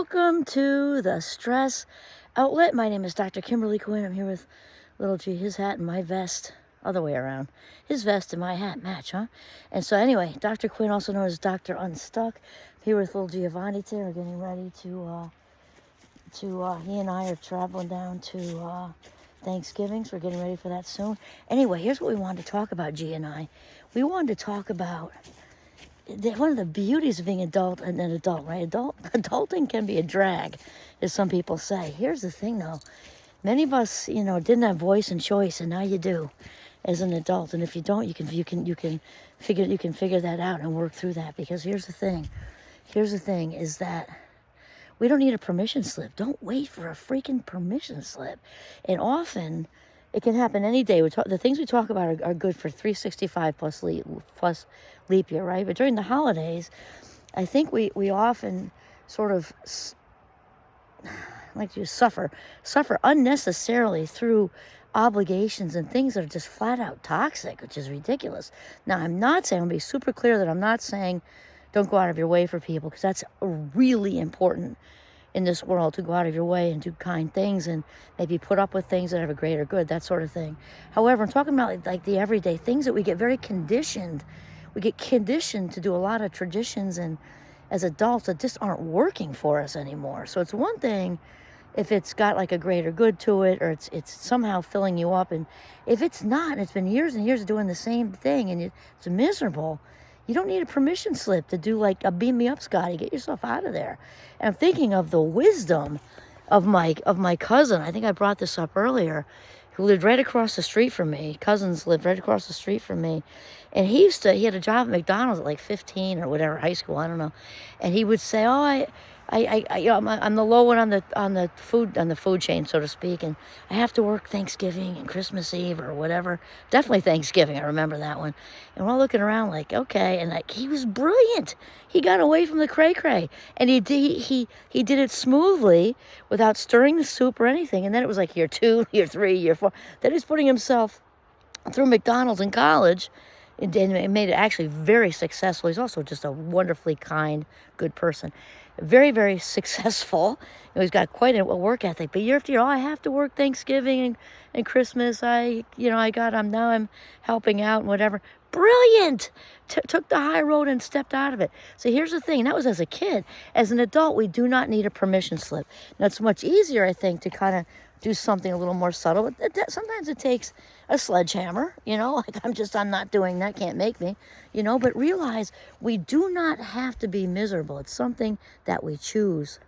Welcome to the Stress Outlet. My name is Dr. Kimberly Quinn. I'm here with little G, his hat and my vest. Other way around. His vest and my hat match, huh? And so anyway, Dr. Quinn, also known as Dr. Unstuck. I'm here with little Giovanni today. We're getting ready he and I are traveling down to Thanksgiving, so we're getting ready for that soon. Anyway, here's what we wanted to talk about, G and I. We wanted to talk about one of the beauties of being an adult, right? Adulting can be a drag, as some people say. Here's the thing, though. Many of us, didn't have voice and choice, and now you do, as an adult. And if you don't, you can figure that out and work through that. Because here's the thing. Here's the thing: is that we don't need a permission slip. Don't wait for a freaking permission slip. And often, it can happen any day. The things we talk about are good for 365 plus leap year, right? But during the holidays, I think we often sort of like to suffer unnecessarily through obligations and things that are just flat out toxic, which is ridiculous. Now, I'm going to be super clear that I'm not saying don't go out of your way for people, because that's really important in this world, to go out of your way and do kind things and maybe put up with things that have a greater good, that sort of thing. However, I'm talking about like the everyday things that we get very conditioned. We get conditioned to do a lot of traditions and as adults that just aren't working for us anymore. So it's one thing if it's got like a greater good to it, or it's somehow filling you up. And if it's not, and it's been years and years of doing the same thing and it's miserable, you don't need a permission slip to do like a beam me up, Scotty. Get yourself out of there. And I'm thinking of the wisdom of my cousin. I think I brought this up earlier, who lived right across the street from me. Cousins lived right across the street from me. And he had a job at McDonald's at like 15 or whatever, high school, I don't know. And he would say, oh, I'm the low one on the food chain, so to speak, and I have to work Thanksgiving and Christmas Eve or whatever. Definitely Thanksgiving, I remember that one. And we're all looking around like, okay, and like he was brilliant. He got away from the cray, and he did it smoothly without stirring the soup or anything. And then it was like year 2, year 3, year 4. Then he's putting himself through McDonald's in college. And it made it actually very successful. He's also just a wonderfully kind, good person. Very, very successful. He's got quite a work ethic. But year after year, I have to work Thanksgiving and Christmas. I'm helping out and whatever. Brilliant! Took the high road and stepped out of it. So here's the thing. And that was as a kid. As an adult, we do not need a permission slip. Now, it's much easier, I think, to kind of do something a little more subtle. But sometimes it takes a sledgehammer, like I'm not doing that, can't make me, but realize we do not have to be miserable. It's something that we choose.